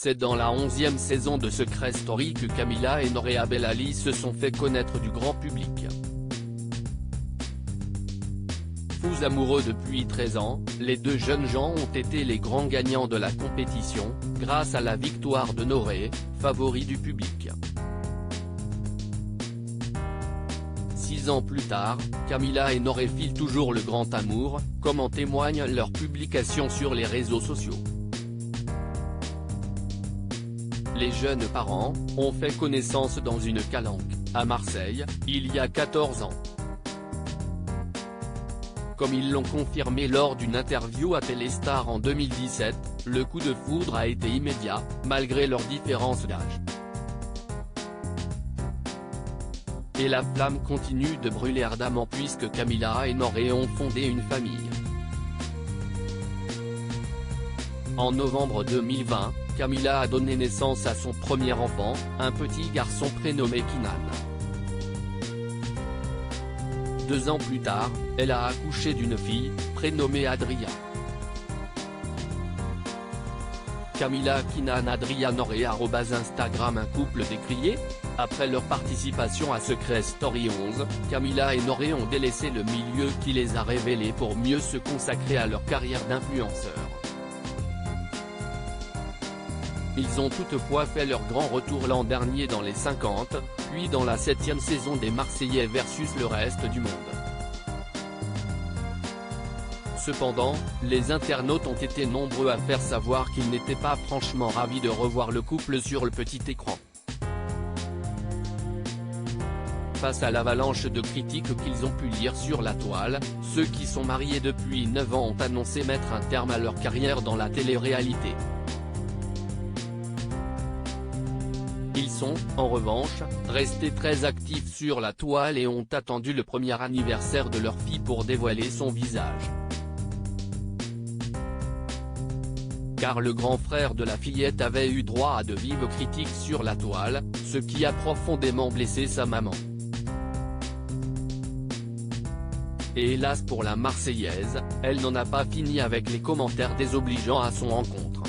C'est dans la 11e saison de Secret Story que Camila et Nouria Bellali se sont fait connaître du grand public. Fous amoureux depuis 13 ans, les deux jeunes gens ont été les grands gagnants de la compétition, grâce à la victoire de Nouria, favori du public. 6 ans plus tard, Camila et Nouria filent toujours le grand amour, comme en témoignent leurs publications sur les réseaux sociaux. Les jeunes parents ont fait connaissance dans une calanque, à Marseille, il y a 14 ans. Comme ils l'ont confirmé lors d'une interview à Téléstar en 2017, le coup de foudre a été immédiat, malgré leurs différences d'âge. Et la flamme continue de brûler ardemment puisque Camila et Nouria ont fondé une famille. En novembre 2020, Camila a donné naissance à son premier enfant, un petit garçon prénommé Kinan. 2 ans plus tard, elle a accouché d'une fille, prénommée Adria. Camila, Kinan, Adria, Nouria @Instagram. Un couple décrié. Après leur participation à Secret Story 11, Camila et Nouria ont délaissé le milieu qui les a révélés pour mieux se consacrer à leur carrière d'influenceurs. Ils ont toutefois fait leur grand retour l'an dernier dans les 50, puis dans la 7e saison des Marseillais versus le reste du monde. Cependant, les internautes ont été nombreux à faire savoir qu'ils n'étaient pas franchement ravis de revoir le couple sur le petit écran. Face à l'avalanche de critiques qu'ils ont pu lire sur la toile, ceux qui sont mariés depuis 9 ans ont annoncé mettre un terme à leur carrière dans la télé-réalité. Ils sont, en revanche, restés très actifs sur la toile et ont attendu le premier anniversaire de leur fille pour dévoiler son visage. Car le grand frère de la fillette avait eu droit à de vives critiques sur la toile, ce qui a profondément blessé sa maman. Et hélas pour la Marseillaise, elle n'en a pas fini avec les commentaires désobligeants à son encontre.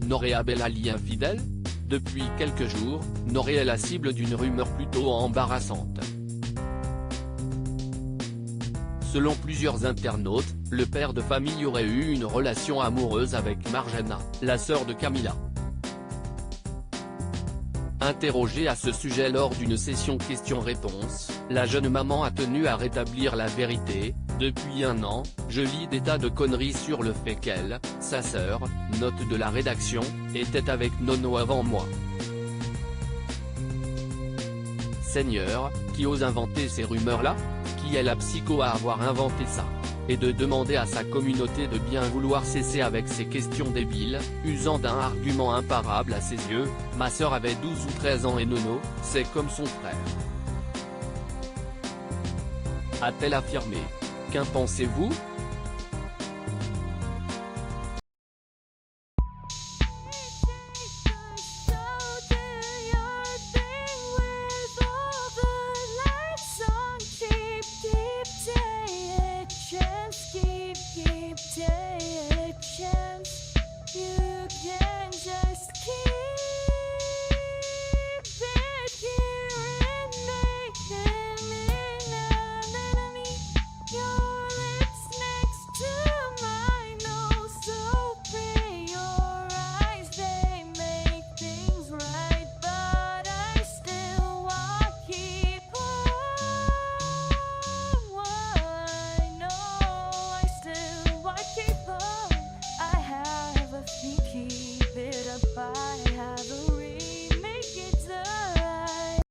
Nouria Bellali infidèle ? Depuis quelques jours, Nouria est la cible d'une rumeur plutôt embarrassante. Selon plusieurs internautes, le père de famille aurait eu une relation amoureuse avec Marjana, la sœur de Camila. Interrogée à ce sujet lors d'une session questions-réponses, la jeune maman a tenu à rétablir la vérité. Depuis 1 an, je lis des tas de conneries sur le fait qu'elle, sa sœur, note de la rédaction, était avec Nono avant moi. Seigneur, qui ose inventer ces rumeurs-là ? Qui est la psycho à avoir inventé ça ? Et de demander à sa communauté de bien vouloir cesser avec ces questions débiles, usant d'un argument imparable à ses yeux. Ma sœur avait 12 ou 13 ans et Nono, c'est comme son frère. A-t-elle affirmé. Qu'en pensez-vous ?